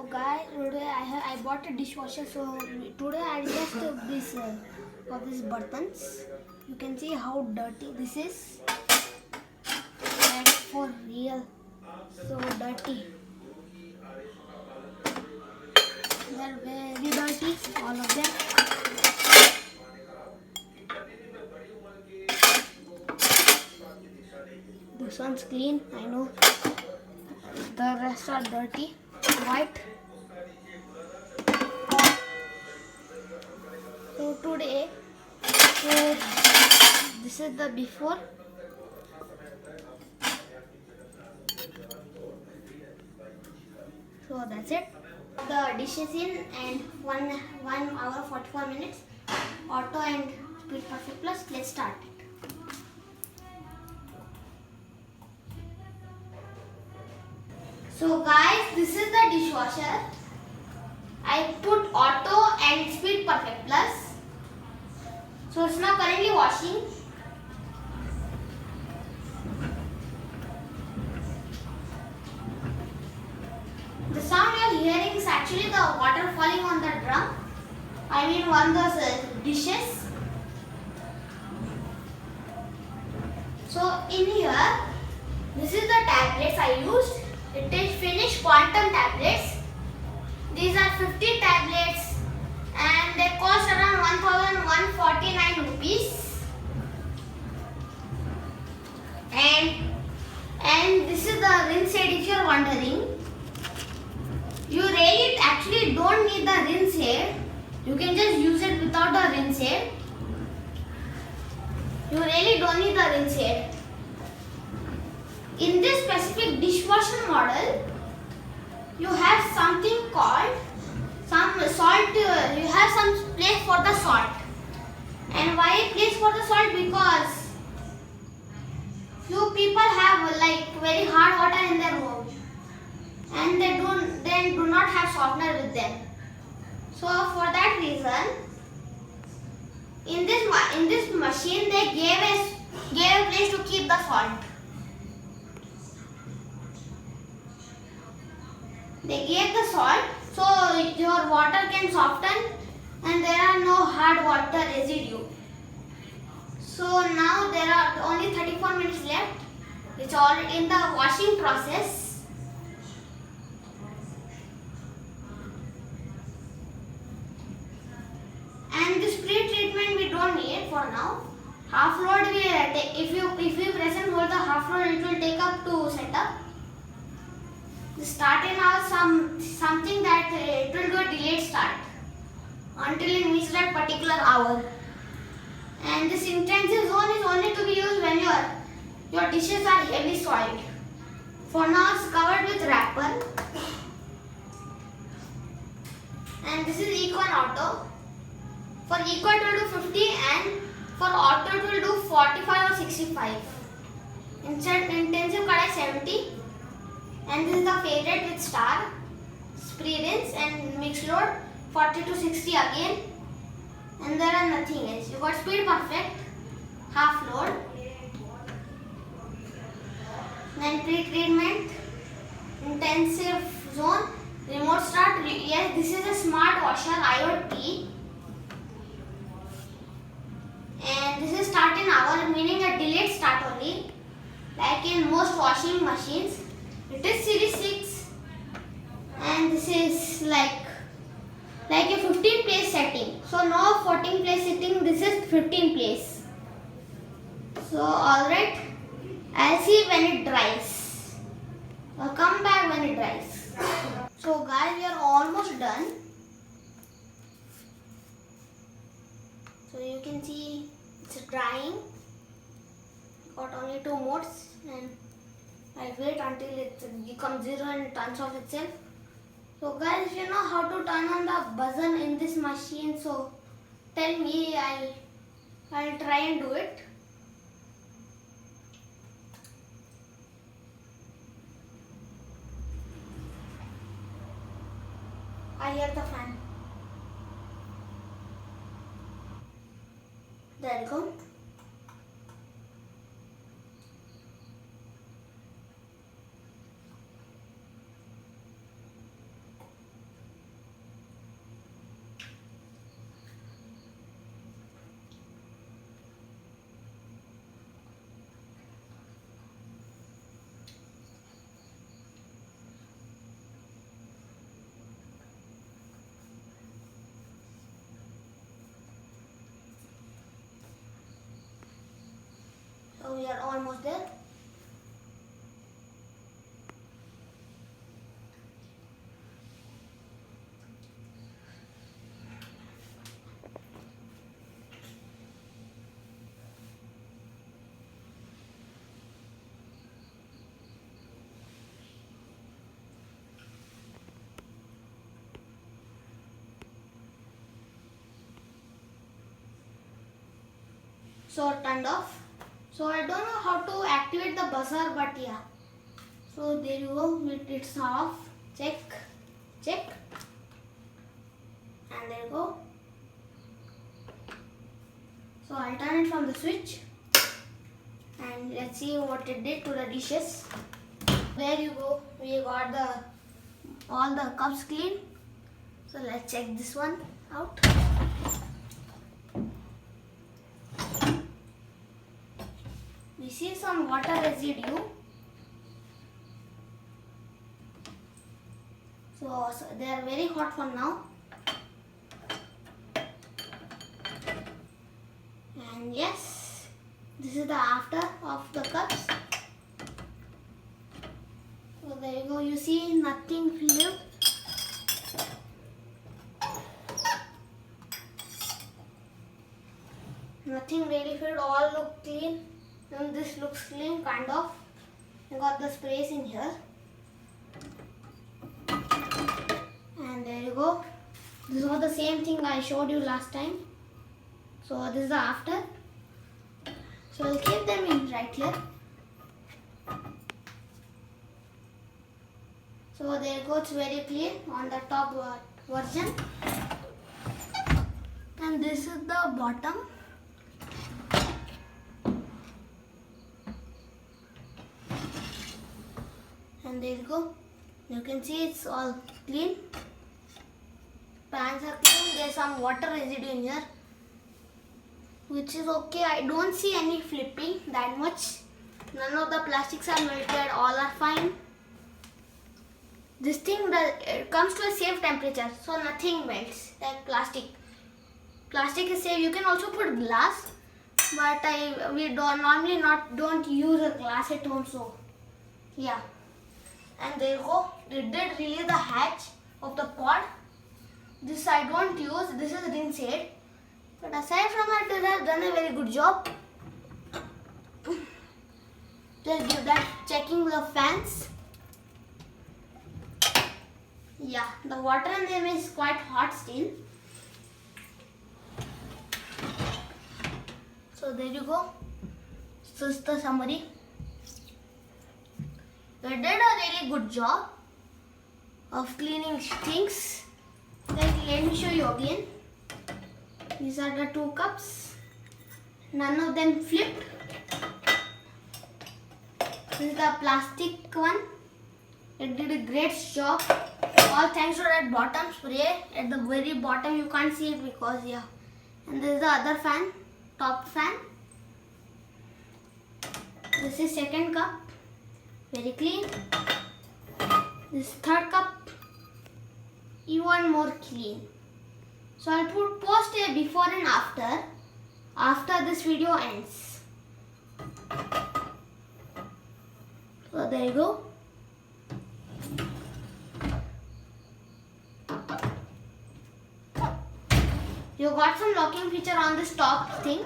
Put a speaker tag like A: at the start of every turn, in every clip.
A: So guys, today I bought a dishwasher. So today I just this of these buttons. You can see how dirty this is. And for real, so dirty. They're very dirty, all of them. This one's clean, I know. The rest are dirty, white. So today, so this is the before. So that's it. The dishes in and 1 hour 44 minutes. Auto and speed perfect plus. Let's start it. So guys, this is the dishwasher. I put auto and speed perfect plus. So it's now currently washing. The sound you are hearing is actually the water falling on the drum. I mean on those dishes. So in here, this is the tablets I used. It is Finish Quantum tablets. These are 50 tablets and they cost around 1149 rupees. And this is the rinse aid if you are wondering. You really actually don't need the rinse aid. You can just use it without the rinse aid. You really don't need the rinse aid. In this specific dishwasher model, you have something called some salt. You have some place for the salt. And why place for the salt? Because few people have like very hard water in their home, and they do not have softener with them. So for that reason, in this machine they gave a place to keep the salt. They gave the salt so your water can soften and there are no hard water residue. So now there are only 34 minutes left. It's already in the washing process. And this pre-treatment we don't need for now. Half load we take. If you press and hold the half load, it will take up to set up. The starting now something that it will do a delayed start until it meets that particular hour. And this intensive zone is only to be used when your dishes are heavily soiled. For now it's covered with wrapper. And this is Eco and Auto. For Eco it will do 50 and for Auto it will do 45 or 65. Intensive cut is 70. And this is the favorite with star, pre-rinse and mix load 40 to 60 again. And there are nothing else. You got speed perfect, half load, then pre-treatment, intensive zone, remote start. Yes, this is a smart washer IoT. And this is start in hour, meaning a delayed start only, like in most washing machines. It is series 6 and this is like a 15 place setting. So no 14 place setting, this is 15 place. So alright, I'll see when it dries. I'll come back when it dries. So guys, we are almost done. So you can see it's drying. Got only 2 modes and I wait until it becomes 0 and turns off itself. So guys, if you know how to turn on the buzzer in this machine, so tell me, I'll try and do it. I hear the fan. There you go. we are almost there. So turned off. So I don't know how to activate the buzzer, but yeah. So there you go. It's off. Check. And there you go. So I'll turn it from the switch. And let's see what it did to the dishes. There you go. We got all the cups clean. So let's check this one out. We see some water residue. So they are very hot for now. And yes, this is the after of the cups. So there you go. You see nothing filled. Nothing really filled. All look clean. And this looks clean, kind of. I got the sprays in here. And there you go. This was the same thing I showed you last time. So this is the after. So I'll keep them in right here. So there you go. It's very clean on the top version. And this is the bottom. And there you go. You can see it's all clean. Pans are clean. There's some water residue in here, which is okay. I don't see any flipping that much. None of the plastics are melted. All are fine. This thing it comes to a safe temperature, so nothing melts like plastic. Plastic is safe. You can also put glass, but we normally don't use a glass at home. So yeah. And there you go. It did release the hatch of the pot. This I don't use. This is rinse aid. But aside from that, they have done a very good job. Just give that checking the fans. Yeah, the water in them is quite hot still. So there you go. So this is the summary. They did a really good job of cleaning things. Let me show you again. These are the 2 cups. None of them flipped. This is the plastic one. It did a great job. All thanks to that bottom spray. At the very bottom you can't see it because yeah. And this is the other fan, top fan. This is second cup. Very clean. This third cup, even more clean. So I'll post a before and after this video ends. So there you go. You got some locking feature on this top thing.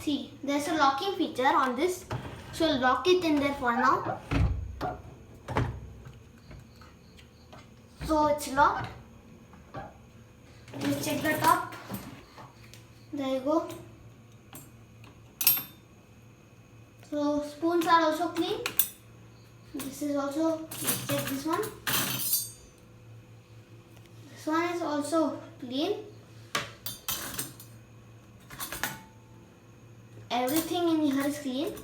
A: See, there's a locking feature on this. So I'll lock it in there for now. So it's locked. Let's check the top. There you go. So spoons are also clean. This is also, let's check this one. This one is also clean. Everything in here is clean.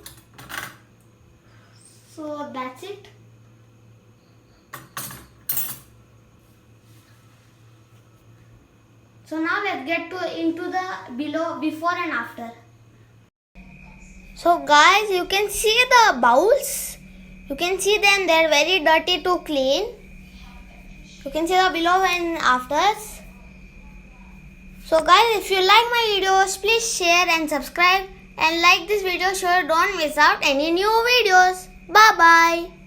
A: So that's it. So now let's get into the before and after. So guys, you can see the bowls. You can see them, they're very dirty to clean. You can see the below and afters. So guys, if you like my videos, please share and subscribe and like this video so you don't miss out any new videos. Bye bye.